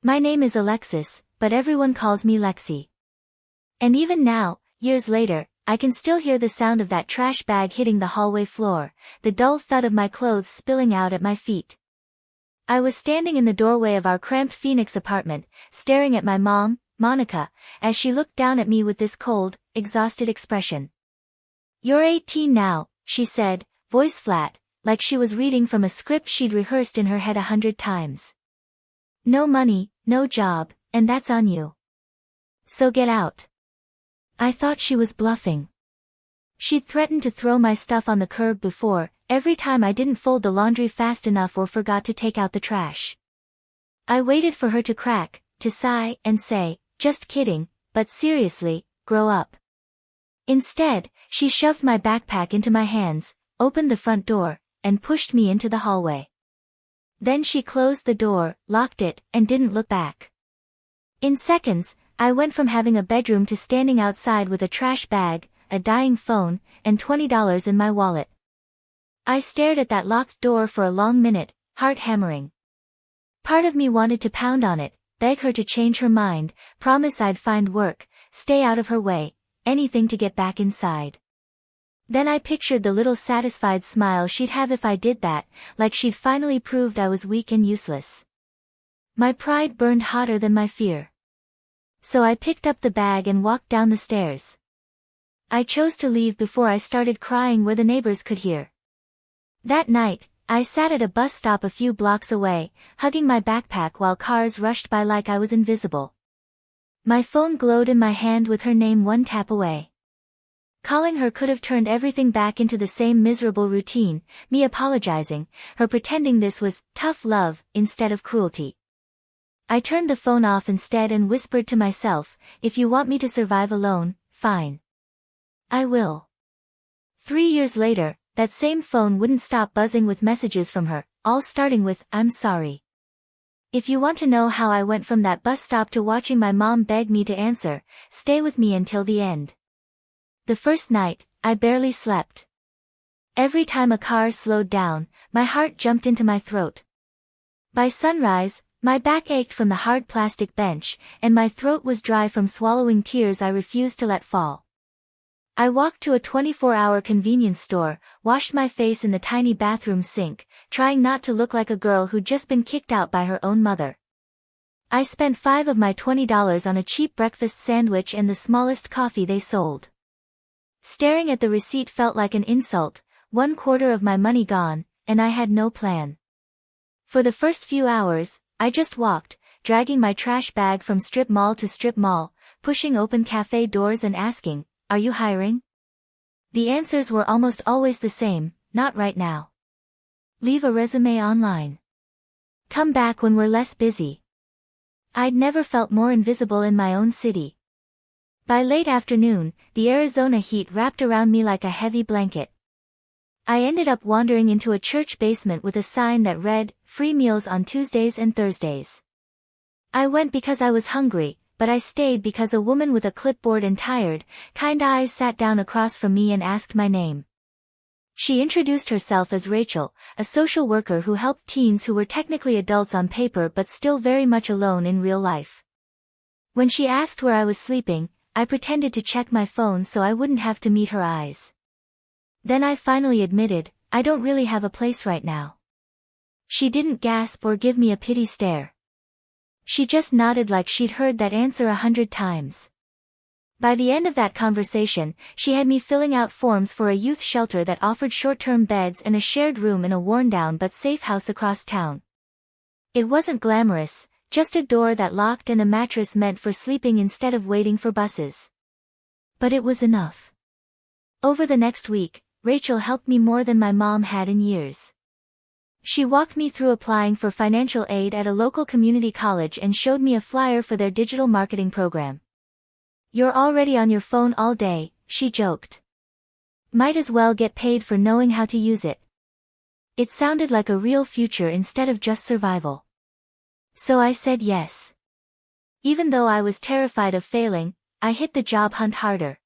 My name is Alexis, but everyone calls me Lexi. And even now, years later, I can still hear the sound of that trash bag hitting the hallway floor, the dull thud of my clothes spilling out at my feet. I was standing in the doorway of our cramped Phoenix apartment, staring at my mom, Monica, as she looked down at me with this cold, exhausted expression. "You're 18 now," she said, voice flat, like she was reading from a script she'd rehearsed in her head 100 times. "No money, no job, and that's on you. So get out." I thought she was bluffing. She'd threatened to throw my stuff on the curb before, every time I didn't fold the laundry fast enough or forgot to take out the trash. I waited for her to crack, to sigh and say, "Just kidding, but seriously, grow up." Instead, she shoved my backpack into my hands, opened the front door, and pushed me into the hallway. Then she closed the door, locked it, and didn't look back. In seconds, I went from having a bedroom to standing outside with a trash bag, a dying phone, and $20 in my wallet. I stared at that locked door for a long minute, heart hammering. Part of me wanted to pound on it, beg her to change her mind, promise I'd find work, stay out of her way, anything to get back inside. Then I pictured the little satisfied smile she'd have if I did that, like she'd finally proved I was weak and useless. My pride burned hotter than my fear. So I picked up the bag and walked down the stairs. I chose to leave before I started crying where the neighbors could hear. That night, I sat at a bus stop a few blocks away, hugging my backpack while cars rushed by like I was invisible. My phone glowed in my hand with her name one tap away. Calling her could have turned everything back into the same miserable routine, me apologizing, her pretending this was tough love instead of cruelty. I turned the phone off instead and whispered to myself, "If you want me to survive alone, fine. I will." 3 years later, that same phone wouldn't stop buzzing with messages from her, all starting with, "I'm sorry." If you want to know how I went from that bus stop to watching my mom beg me to answer, stay with me until the end. The first night, I barely slept. Every time a car slowed down, my heart jumped into my throat. By sunrise, my back ached from the hard plastic bench, and my throat was dry from swallowing tears I refused to let fall. I walked to a 24-hour convenience store, washed my face in the tiny bathroom sink, trying not to look like a girl who'd just been kicked out by her own mother. I spent $5 of my $20 on a cheap breakfast sandwich and the smallest coffee they sold. Staring at the receipt felt like an insult, 1/4 of my money gone, and I had no plan. For the first few hours, I just walked, dragging my trash bag from strip mall to strip mall, pushing open cafe doors and asking, "Are you hiring?" The answers were almost always the same, "Not right now. Leave a resume online. Come back when we're less busy." I'd never felt more invisible in my own city. By late afternoon, the Arizona heat wrapped around me like a heavy blanket. I ended up wandering into a church basement with a sign that read, "Free meals on Tuesdays and Thursdays." I went because I was hungry, but I stayed because a woman with a clipboard and tired, kind eyes sat down across from me and asked my name. She introduced herself as Rachel, a social worker who helped teens who were technically adults on paper but still very much alone in real life. When she asked where I was sleeping, I pretended to check my phone so I wouldn't have to meet her eyes. Then I finally admitted, "I don't really have a place right now." She didn't gasp or give me a pity stare. She just nodded like she'd heard that answer 100 times. By the end of that conversation, she had me filling out forms for a youth shelter that offered short-term beds and a shared room in a worn-down but safe house across town. It wasn't glamorous, just a door that locked and a mattress meant for sleeping instead of waiting for buses. But it was enough. Over the next week, Rachel helped me more than my mom had in years. She walked me through applying for financial aid at a local community college and showed me a flyer for their digital marketing program. "You're already on your phone all day," she joked. "Might as well get paid for knowing how to use it." It sounded like a real future instead of just survival. So I said yes. Even though I was terrified of failing, I hit the job hunt harder.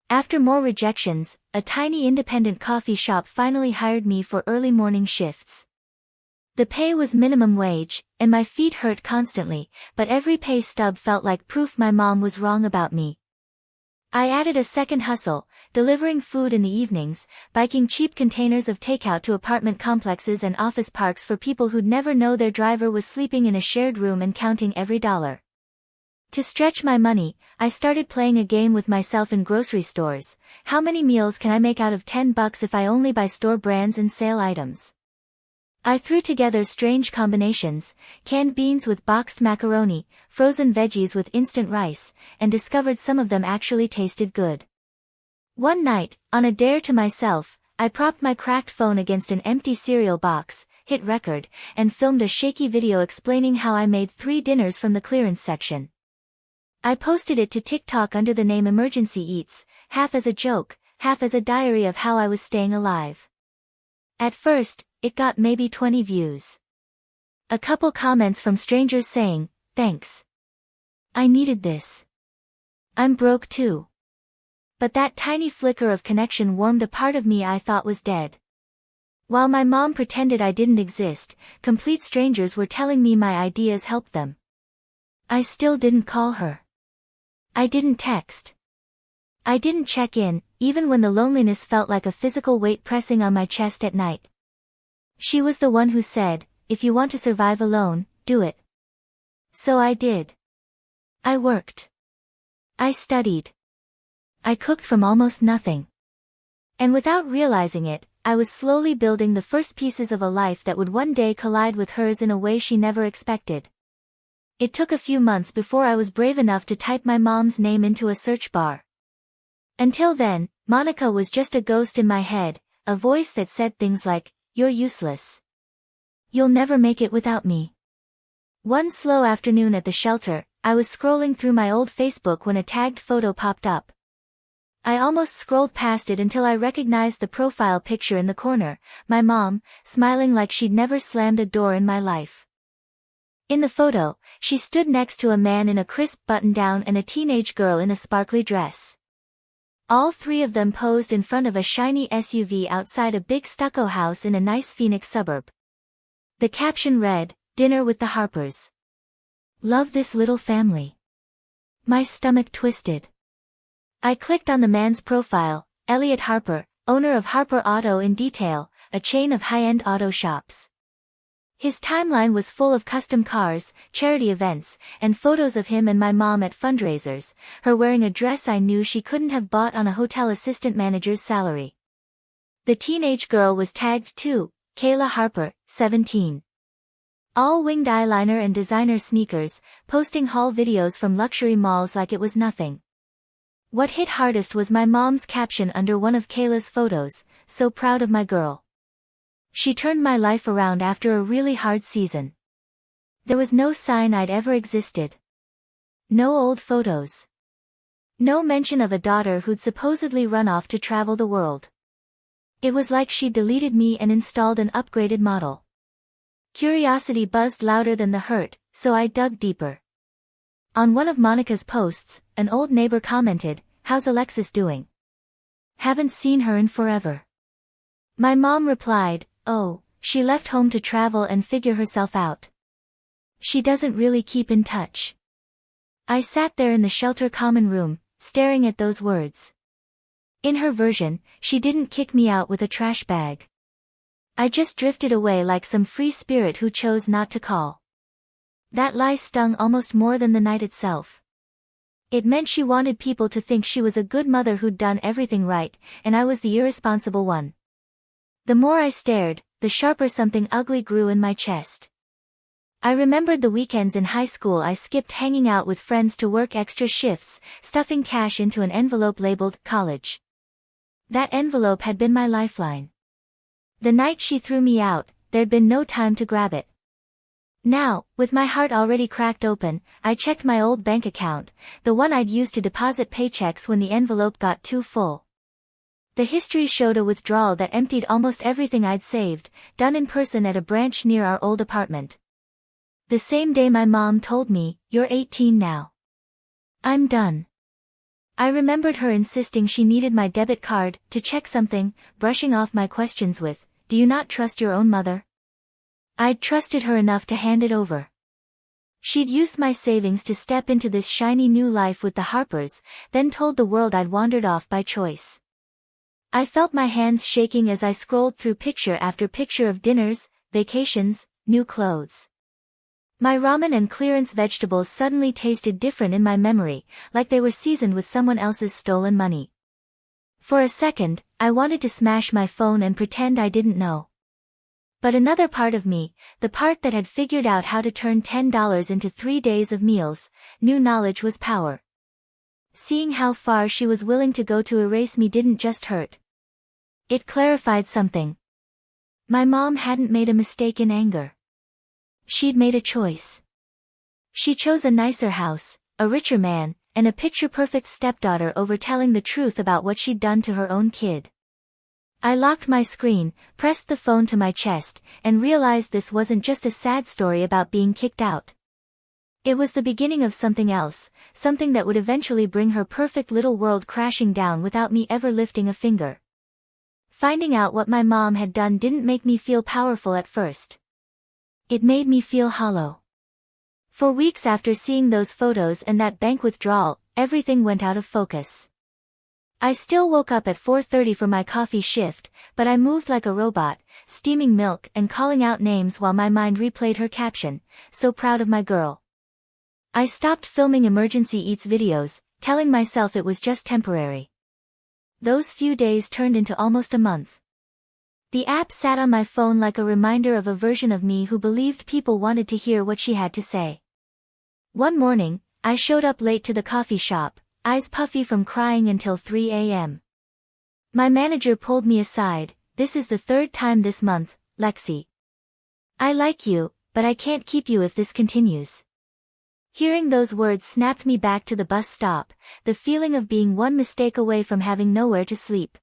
After more rejections, a tiny independent coffee shop finally hired me for early morning shifts. The pay was minimum wage, and my feet hurt constantly, but every pay stub felt like proof my mom was wrong about me. I added a second hustle, delivering food in the evenings, biking cheap containers of takeout to apartment complexes and office parks for people who'd never know their driver was sleeping in a shared room and counting every dollar. To stretch my money, I started playing a game with myself in grocery stores. How many meals can I make out of $10 if I only buy store brands and sale items? I threw together strange combinations, canned beans with boxed macaroni, frozen veggies with instant rice, and discovered some of them actually tasted good. One night, on a dare to myself, I propped my cracked phone against an empty cereal box, hit record, and filmed a shaky video explaining how I made 3 dinners from the clearance section. I posted it to TikTok under the name Emergency Eats, half as a joke, half as a diary of how I was staying alive. At first, it got maybe 20 views. A couple comments from strangers saying, "Thanks. I needed this. I'm broke too." But that tiny flicker of connection warmed a part of me I thought was dead. While my mom pretended I didn't exist, complete strangers were telling me my ideas helped them. I still didn't call her. I didn't text. I didn't check in, even when the loneliness felt like a physical weight pressing on my chest at night. She was the one who said, "If you want to survive alone, do it." So I did. I worked. I studied. I cooked from almost nothing. And without realizing it, I was slowly building the first pieces of a life that would one day collide with hers in a way she never expected. It took a few months before I was brave enough to type my mom's name into a search bar. Until then, Monica was just a ghost in my head, a voice that said things like, "You're useless. You'll never make it without me." One slow afternoon at the shelter, I was scrolling through my old Facebook when a tagged photo popped up. I almost scrolled past it until I recognized the profile picture in the corner, my mom, smiling like she'd never slammed a door in my life. In the photo, she stood next to a man in a crisp button-down and a teenage girl in a sparkly dress. All 3 of them posed in front of a shiny SUV outside a big stucco house in a nice Phoenix suburb. The caption read, "Dinner with the Harpers. Love this little family." My stomach twisted. I clicked on the man's profile, Elliot Harper, owner of Harper Auto in Detail, a chain of high-end auto shops. His timeline was full of custom cars, charity events, and photos of him and my mom at fundraisers, her wearing a dress I knew she couldn't have bought on a hotel assistant manager's salary. The teenage girl was tagged too, Kayla Harper, 17. All winged eyeliner and designer sneakers, posting haul videos from luxury malls like it was nothing. What hit hardest was my mom's caption under one of Kayla's photos, "So proud of my girl. She turned my life around after a really hard season." There was no sign I'd ever existed. No old photos. No mention of a daughter who'd supposedly run off to travel the world. It was like she deleted me and installed an upgraded model. Curiosity buzzed louder than the hurt, so I dug deeper. On one of Monica's posts, an old neighbor commented, "How's Alexis doing? Haven't seen her in forever." My mom replied, "Oh, she left home to travel and figure herself out. She doesn't really keep in touch." I sat there in the shelter common room, staring at those words. In her version, she didn't kick me out with a trash bag. I just drifted away like some free spirit who chose not to call. That lie stung almost more than the night itself. It meant she wanted people to think she was a good mother who'd done everything right, and I was the irresponsible one. The more I stared, the sharper something ugly grew in my chest. I remembered the weekends in high school I skipped hanging out with friends to work extra shifts, stuffing cash into an envelope labeled college. That envelope had been my lifeline. The night she threw me out, there'd been no time to grab it. Now, with my heart already cracked open, I checked my old bank account, the one I'd used to deposit paychecks when the envelope got too full. The history showed a withdrawal that emptied almost everything I'd saved, done in person at a branch near our old apartment. The same day my mom told me, "You're 18 now. I'm done." I remembered her insisting she needed my debit card to check something, brushing off my questions with, "Do you not trust your own mother?" I'd trusted her enough to hand it over. She'd used my savings to step into this shiny new life with the Harpers, then told the world I'd wandered off by choice. I felt my hands shaking as I scrolled through picture after picture of dinners, vacations, new clothes. My ramen and clearance vegetables suddenly tasted different in my memory, like they were seasoned with someone else's stolen money. For a second, I wanted to smash my phone and pretend I didn't know. But another part of me, the part that had figured out how to turn $10 into 3 days of meals, knew knowledge was power. Seeing how far she was willing to go to erase me didn't just hurt. It clarified something. My mom hadn't made a mistake in anger. She'd made a choice. She chose a nicer house, a richer man, and a picture-perfect stepdaughter over telling the truth about what she'd done to her own kid. I locked my screen, pressed the phone to my chest, and realized this wasn't just a sad story about being kicked out. It was the beginning of something else, something that would eventually bring her perfect little world crashing down without me ever lifting a finger. Finding out what my mom had done didn't make me feel powerful at first. It made me feel hollow. For weeks after seeing those photos and that bank withdrawal, everything went out of focus. I still woke up at 4:30 for my coffee shift, but I moved like a robot, steaming milk and calling out names while my mind replayed her caption, "So proud of my girl." I stopped filming emergency eats videos, telling myself it was just temporary. Those few days turned into almost a month. The app sat on my phone like a reminder of a version of me who believed people wanted to hear what she had to say. One morning, I showed up late to the coffee shop, eyes puffy from crying until 3 a.m. My manager pulled me aside. "This is the 3rd time this month, Lexi. I like you, but I can't keep you if this continues." Hearing those words snapped me back to the bus stop, the feeling of being one mistake away from having nowhere to sleep.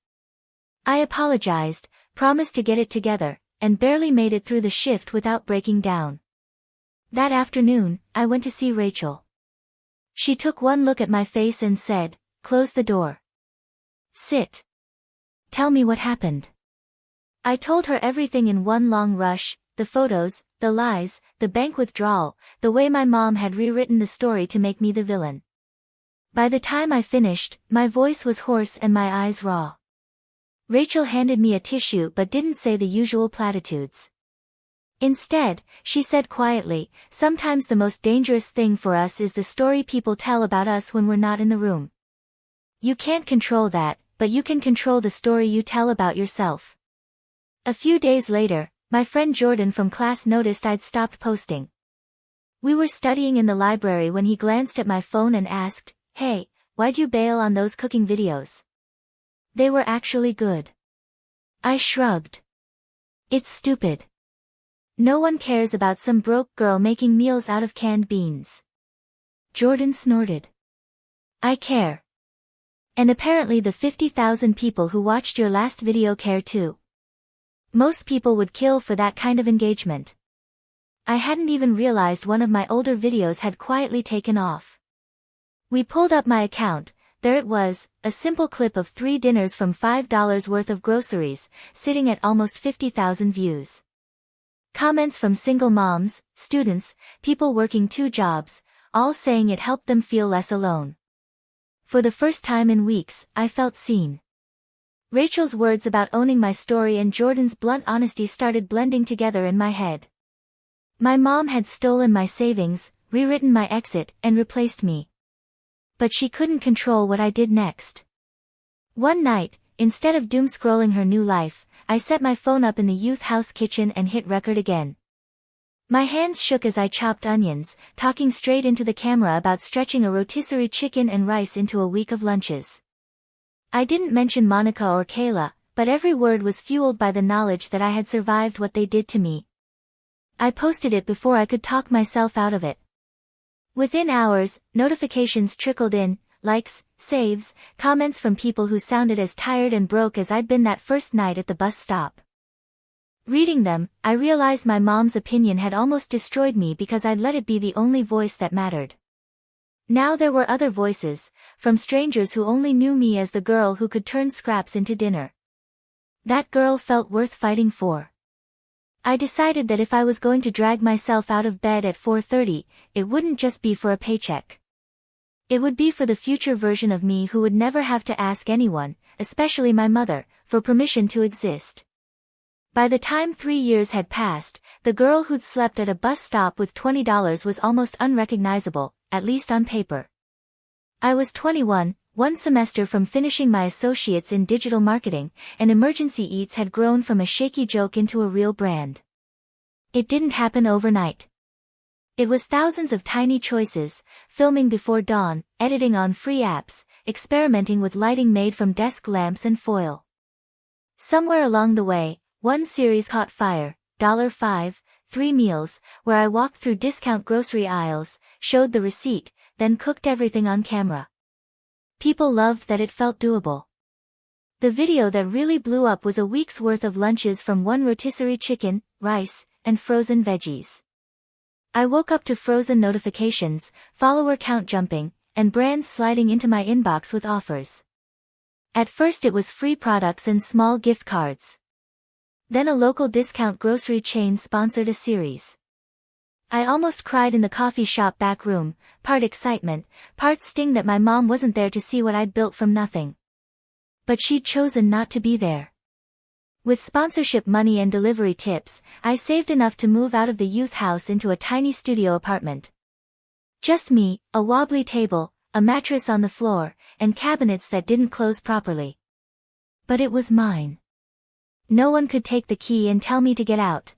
I apologized, promised to get it together, and barely made it through the shift without breaking down. That afternoon, I went to see Rachel. She took one look at my face and said, "Close the door. Sit. Tell me what happened." I told her everything in one long rush, the photos, the lies, the bank withdrawal, the way my mom had rewritten the story to make me the villain. By the time I finished, my voice was hoarse and my eyes raw. Rachel handed me a tissue but didn't say the usual platitudes. Instead, she said quietly, "Sometimes the most dangerous thing for us is the story people tell about us when we're not in the room. You can't control that, but you can control the story you tell about yourself." A few days later, my friend Jordan from class noticed I'd stopped posting. We were studying in the library when he glanced at my phone and asked, "Hey, why'd you bail on those cooking videos? They were actually good." I shrugged. "It's stupid. No one cares about some broke girl making meals out of canned beans." Jordan snorted. "I care. And apparently the 50,000 people who watched your last video care too. Most people would kill for that kind of engagement." I hadn't even realized one of my older videos had quietly taken off. We pulled up my account. There it was, a simple clip of 3 dinners from $5 worth of groceries, sitting at almost 50,000 views. Comments from single moms, students, people working 2 jobs, all saying it helped them feel less alone. For the first time in weeks, I felt seen. Rachel's words about owning my story and Jordan's blunt honesty started blending together in my head. My mom had stolen my savings, rewritten my exit, and replaced me. But she couldn't control what I did next. One night, instead of doom-scrolling her new life, I set my phone up in the youth house kitchen and hit record again. My hands shook as I chopped onions, talking straight into the camera about stretching a rotisserie chicken and rice into a week of lunches. I didn't mention Monica or Kayla, but every word was fueled by the knowledge that I had survived what they did to me. I posted it before I could talk myself out of it. Within hours, notifications trickled in, likes, saves, comments from people who sounded as tired and broke as I'd been that first night at the bus stop. Reading them, I realized my mom's opinion had almost destroyed me because I'd let it be the only voice that mattered. Now there were other voices, from strangers who only knew me as the girl who could turn scraps into dinner. That girl felt worth fighting for. I decided that if I was going to drag myself out of bed at 4:30, it wouldn't just be for a paycheck. It would be for the future version of me who would never have to ask anyone, especially my mother, for permission to exist. By the time 3 years had passed, the girl who'd slept at a bus stop with $20 was almost unrecognizable, at least on paper. I was 21, one semester from finishing my associates in digital marketing, and Emergency Eats had grown from a shaky joke into a real brand. It didn't happen overnight. It was thousands of tiny choices, filming before dawn, editing on free apps, experimenting with lighting made from desk lamps and foil. Somewhere along the way, one series caught fire, $5, 3 meals, where I walked through discount grocery aisles, showed the receipt, then cooked everything on camera. People loved that it felt doable. The video that really blew up was a week's worth of lunches from one rotisserie chicken, rice, and frozen veggies. I woke up to frozen notifications, follower count jumping, and brands sliding into my inbox with offers. At first it was free products and small gift cards. Then a local discount grocery chain sponsored a series. I almost cried in the coffee shop back room, part excitement, part sting that my mom wasn't there to see what I'd built from nothing. But she'd chosen not to be there. With sponsorship money and delivery tips, I saved enough to move out of the youth house into a tiny studio apartment. Just me, a wobbly table, a mattress on the floor, and cabinets that didn't close properly. But it was mine. No one could take the key and tell me to get out.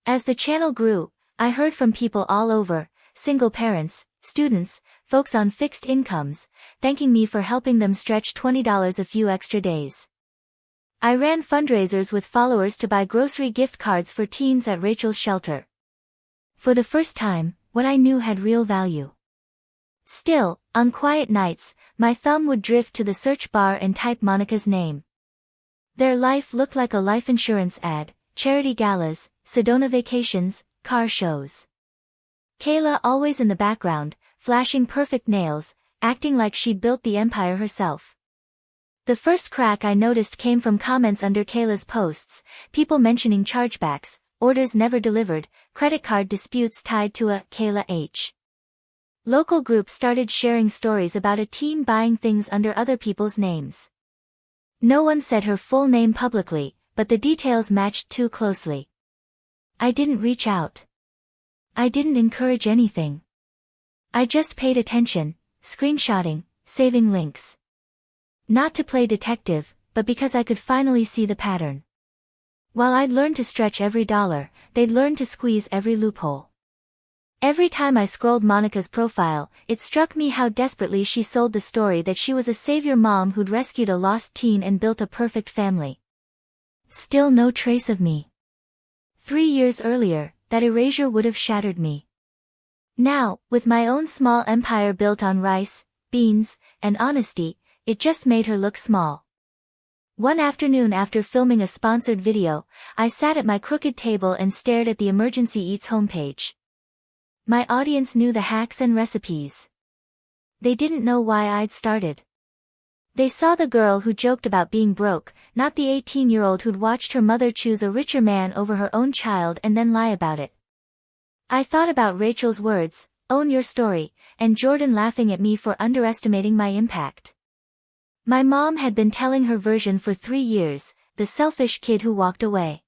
As the channel grew, I heard from people all over, single parents, students, folks on fixed incomes, thanking me for helping them stretch $20 a few extra days. I ran fundraisers with followers to buy grocery gift cards for teens at Rachel's shelter. For the first time, what I knew had real value. Still, on quiet nights, my thumb would drift to the search bar and type Monica's name. Their life looked like a life insurance ad, charity galas, Sedona vacations, car shows. Kayla always in the background, flashing perfect nails, acting like she'd built the empire herself. The first crack I noticed came from comments under Kayla's posts, people mentioning chargebacks, orders never delivered, credit card disputes tied to a Kayla H. Local groups started sharing stories about a teen buying things under other people's names. No one said her full name publicly, but the details matched too closely. I didn't reach out. I didn't encourage anything. I just paid attention, screenshotting, saving links. Not to play detective, but because I could finally see the pattern. While I'd learned to stretch every dollar, they'd learned to squeeze every loophole. Every time I scrolled Monica's profile, it struck me how desperately she sold the story that she was a savior mom who'd rescued a lost teen and built a perfect family. Still no trace of me. 3 years earlier, that erasure would have shattered me. Now, with my own small empire built on rice, beans, and honesty, it just made her look small. One afternoon after filming a sponsored video, I sat at my crooked table and stared at the Emergency Eats homepage. My audience knew the hacks and recipes. They didn't know why I'd started. They saw the girl who joked about being broke, not the 18-year-old who'd watched her mother choose a richer man over her own child and then lie about it. I thought about Rachel's words, "Own your story," and Jordan laughing at me for underestimating my impact. My mom had been telling her version for 3 years, the selfish kid who walked away.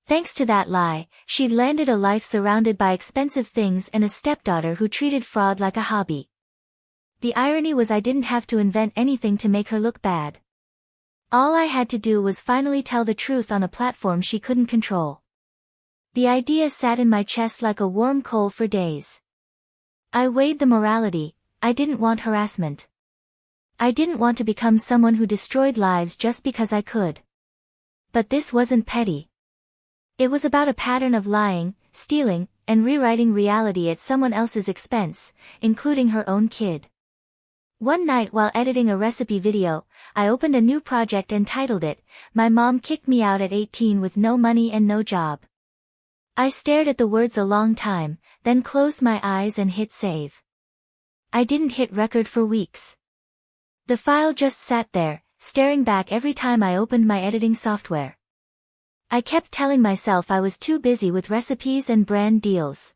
Thanks to that lie, she'd landed a life surrounded by expensive things and a stepdaughter who treated fraud like a hobby. The irony was I didn't have to invent anything to make her look bad. All I had to do was finally tell the truth on a platform she couldn't control. The idea sat in my chest like a warm coal for days. I weighed the morality. I didn't want harassment. I didn't want to become someone who destroyed lives just because I could. But this wasn't petty. It was about a pattern of lying, stealing, and rewriting reality at someone else's expense, including her own kid. One night while editing a recipe video, I opened a new project and titled it, "My Mom Kicked Me Out at 18 with No Money and No Job." I stared at the words a long time, then closed my eyes and hit save. I didn't hit record for weeks. The file just sat there, staring back every time I opened my editing software. I kept telling myself I was too busy with recipes and brand deals.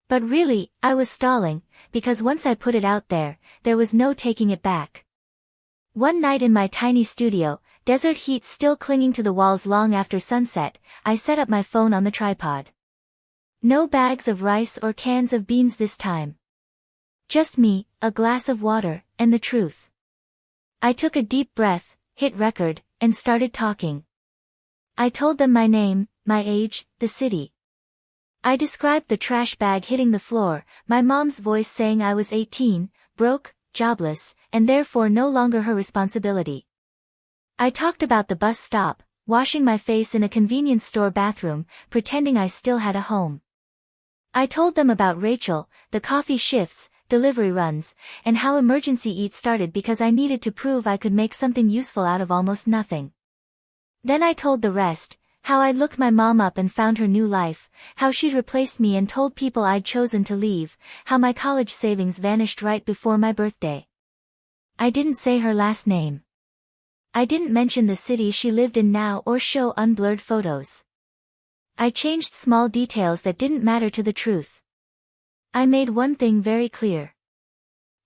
But really, I was stalling, because once I put it out there, there was no taking it back. One night in my tiny studio, desert heat still clinging to the walls long after sunset, I set up my phone on the tripod. No bags of rice or cans of beans this time. Just me, a glass of water, and the truth. I took a deep breath, hit record, and started talking. I told them my name, my age, the city. I described the trash bag hitting the floor, my mom's voice saying I was 18, broke, jobless, and therefore no longer her responsibility. I talked about the bus stop, washing my face in a convenience store bathroom, pretending I still had a home. I told them about Rachel, the coffee shifts, delivery runs, and how emergency eat started because I needed to prove I could make something useful out of almost nothing. Then I told the rest, how I'd looked my mom up and found her new life, how she'd replaced me and told people I'd chosen to leave, how my college savings vanished right before my birthday. I didn't say her last name. I didn't mention the city she lived in now or show unblurred photos. I changed small details that didn't matter to the truth. I made one thing very clear.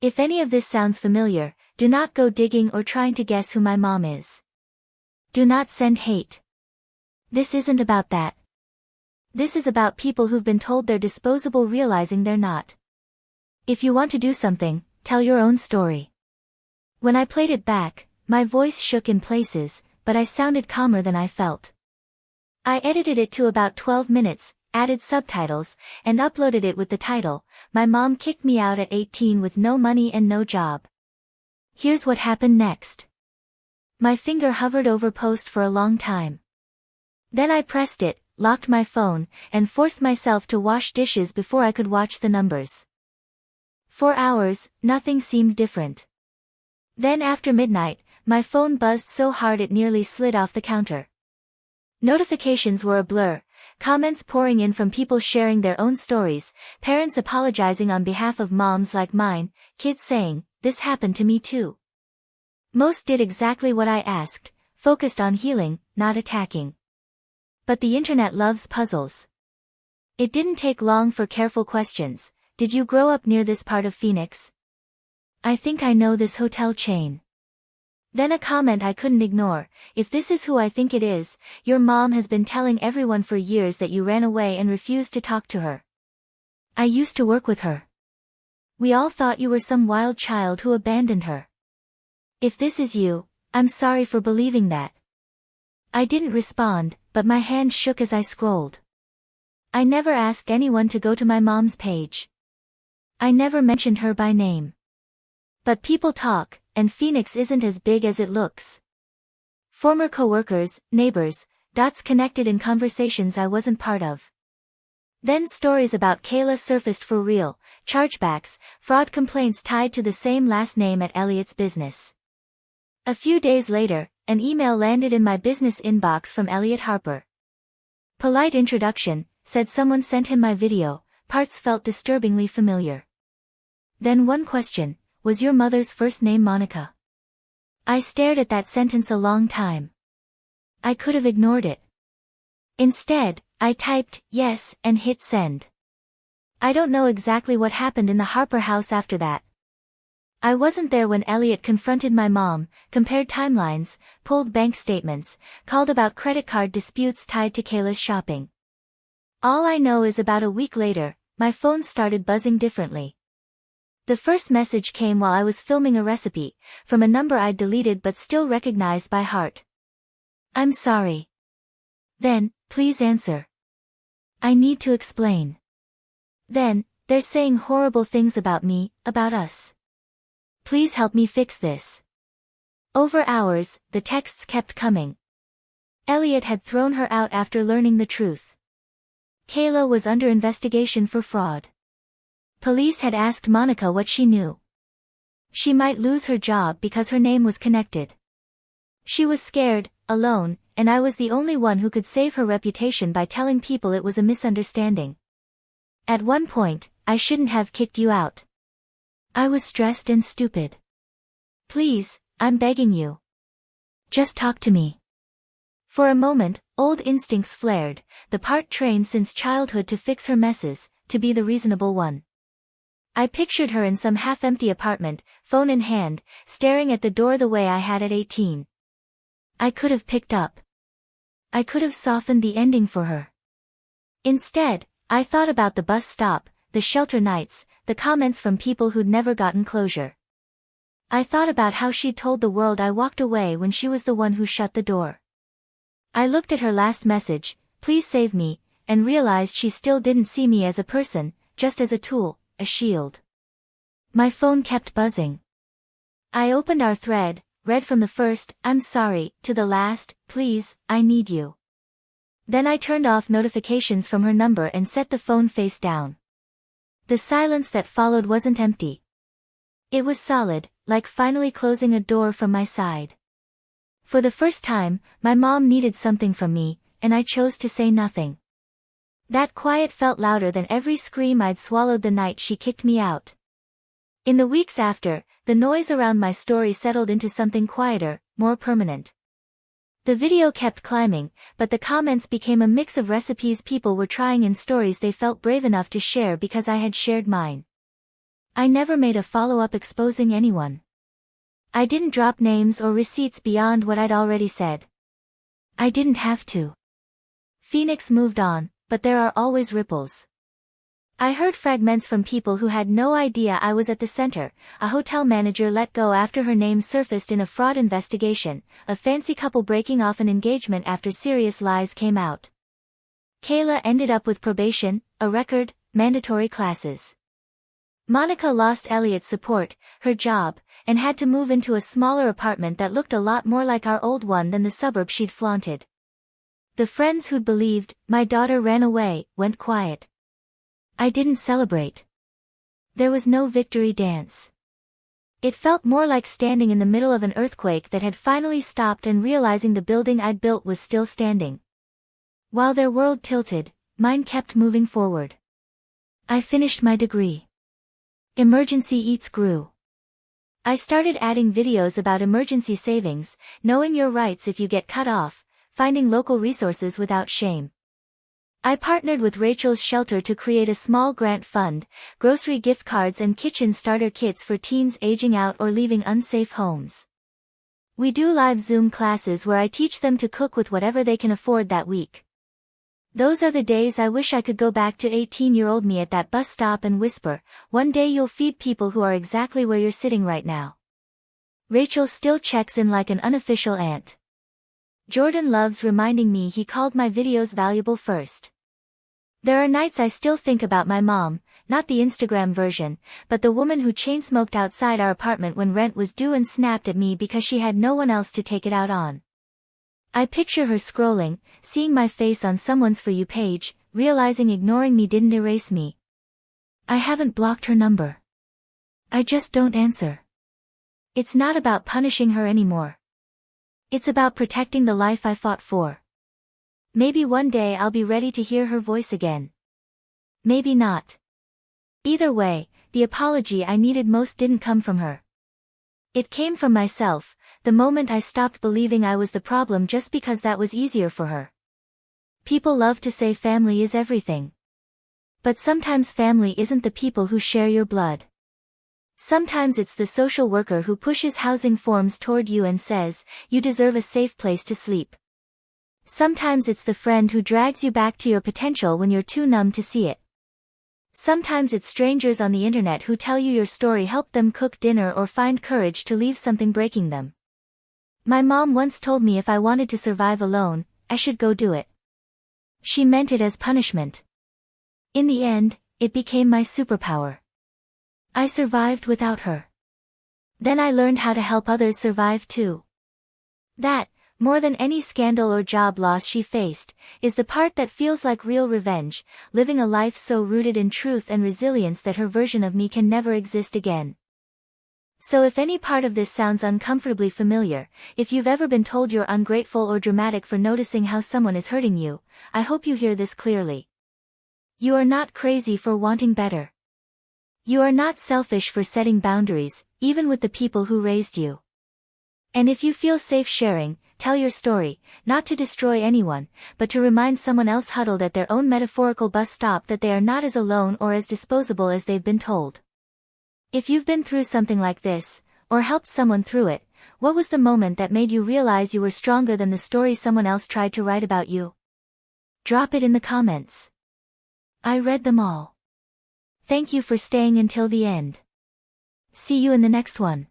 If any of this sounds familiar, do not go digging or trying to guess who my mom is. Do not send hate. This isn't about that. This is about people who've been told they're disposable realizing they're not. If you want to do something, tell your own story. When I played it back, my voice shook in places, but I sounded calmer than I felt. I edited it to about 12 minutes, added subtitles, and uploaded it with the title, "My Mom Kicked Me Out at 18 with No Money and No Job." Here's what happened next. My finger hovered over post for a long time. Then I pressed it, locked my phone, and forced myself to wash dishes before I could watch the numbers. For hours, nothing seemed different. Then after midnight, my phone buzzed so hard it nearly slid off the counter. Notifications were a blur, comments pouring in from people sharing their own stories, parents apologizing on behalf of moms like mine, kids saying, "This happened to me too." Most did exactly what I asked, focused on healing, not attacking. But the internet loves puzzles. It didn't take long for careful questions. Did you grow up near this part of Phoenix? I think I know this hotel chain. Then a comment I couldn't ignore, if this is who I think it is, your mom has been telling everyone for years that you ran away and refused to talk to her. I used to work with her. We all thought you were some wild child who abandoned her. If this is you, I'm sorry for believing that. I didn't respond, but my hand shook as I scrolled. I never asked anyone to go to my mom's page. I never mentioned her by name. But people talk, and Phoenix isn't as big as it looks. Former coworkers, neighbors, dots connected in conversations I wasn't part of. Then stories about Kayla surfaced for real, chargebacks, fraud complaints tied to the same last name at Elliot's business. A few days later, an email landed in my business inbox from Elliot Harper. Polite introduction, said someone sent him my video, parts felt disturbingly familiar. Then one question, was your mother's first name Monica? I stared at that sentence a long time. I could have ignored it. Instead, I typed, yes, and hit send. I don't know exactly what happened in the Harper house after that. I wasn't there when Elliot confronted my mom, compared timelines, pulled bank statements, called about credit card disputes tied to Kayla's shopping. All I know is about a week later, my phone started buzzing differently. The first message came while I was filming a recipe, from a number I'd deleted but still recognized by heart. I'm sorry. Then, please answer. I need to explain. Then, they're saying horrible things about me, about us. Please help me fix this. Over hours, the texts kept coming. Elliot had thrown her out after learning the truth. Kayla was under investigation for fraud. Police had asked Monica what she knew. She might lose her job because her name was connected. She was scared, alone, and I was the only one who could save her reputation by telling people it was a misunderstanding. At one point, I shouldn't have kicked you out. I was stressed and stupid. Please, I'm begging you. Just talk to me. For a moment, Old instincts flared, the part trained since childhood to fix her messes, to be the reasonable one. I pictured her in some half-empty apartment, phone in hand, staring at the door the way I had at 18. I could have picked up. I could have softened the ending for her. Instead, I thought about the bus stop, the shelter nights, the comments from people who'd never gotten closure. I thought about how she'd told the world I walked away when she was the one who shut the door. I looked at her last message, "Please save me," and realized she still didn't see me as a person, just as a tool, a shield. My phone kept buzzing. I opened our thread, read from the first, "I'm sorry," to the last, "Please, I need you." Then I turned off notifications from her number and set the phone face down. The silence that followed wasn't empty. It was solid, like finally closing a door from my side. For the first time, my mom needed something from me, and I chose to say nothing. That quiet felt louder than every scream I'd swallowed the night she kicked me out. In the weeks after, the noise around my story settled into something quieter, more permanent. The video kept climbing, but the comments became a mix of recipes people were trying and stories they felt brave enough to share because I had shared mine. I never made a follow-up exposing anyone. I didn't drop names or receipts beyond what I'd already said. I didn't have to. Phoenix moved on, but there are always ripples. I heard fragments from people who had no idea I was at the center. A hotel manager let go after her name surfaced in a fraud investigation, a fancy couple breaking off an engagement after serious lies came out. Kayla ended up with probation, a record, mandatory classes. Monica lost Elliot's support, her job, and had to move into a smaller apartment that looked a lot more like our old one than the suburb she'd flaunted. The friends who'd believed my daughter ran away went quiet. I didn't celebrate. There was no victory dance. It felt more like standing in the middle of an earthquake that had finally stopped and realizing the building I'd built was still standing. While their world tilted, mine kept moving forward. I finished my degree. Emergency Eats grew. I started adding videos about emergency savings, knowing your rights if you get cut off, finding local resources without shame. I partnered with Rachel's Shelter to create a small grant fund, grocery gift cards and kitchen starter kits for teens aging out or leaving unsafe homes. We do live Zoom classes where I teach them to cook with whatever they can afford that week. Those are the days I wish I could go back to 18-year-old me at that bus stop and whisper, "One day you'll feed people who are exactly where you're sitting right now." Rachel still checks in like an unofficial aunt. Jordan loves reminding me he called my videos valuable first. There are nights I still think about my mom, not the Instagram version, but the woman who chain-smoked outside our apartment when rent was due and snapped at me because she had no one else to take it out on. I picture her scrolling, seeing my face on someone's For You page, realizing ignoring me didn't erase me. I haven't blocked her number. I just don't answer. It's not about punishing her anymore. It's about protecting the life I fought for. Maybe one day I'll be ready to hear her voice again. Maybe not. Either way, the apology I needed most didn't come from her. It came from myself, the moment I stopped believing I was the problem just because that was easier for her. People love to say family is everything. But sometimes family isn't the people who share your blood. Sometimes it's the social worker who pushes housing forms toward you and says, "You deserve a safe place to sleep." Sometimes it's the friend who drags you back to your potential when you're too numb to see it. Sometimes it's strangers on the internet who tell you your story helped them cook dinner or find courage to leave something breaking them. My mom once told me if I wanted to survive alone, I should go do it. She meant it as punishment. In the end, it became my superpower. I survived without her. Then I learned how to help others survive too. That, more than any scandal or job loss she faced, is the part that feels like real revenge, living a life so rooted in truth and resilience that her version of me can never exist again. So if any part of this sounds uncomfortably familiar, if you've ever been told you're ungrateful or dramatic for noticing how someone is hurting you, I hope you hear this clearly. You are not crazy for wanting better. You are not selfish for setting boundaries, even with the people who raised you. And if you feel safe sharing, tell your story, not to destroy anyone, but to remind someone else huddled at their own metaphorical bus stop that they are not as alone or as disposable as they've been told. If you've been through something like this, or helped someone through it, what was the moment that made you realize you were stronger than the story someone else tried to write about you? Drop it in the comments. I read them all. Thank you for staying until the end. See you in the next one.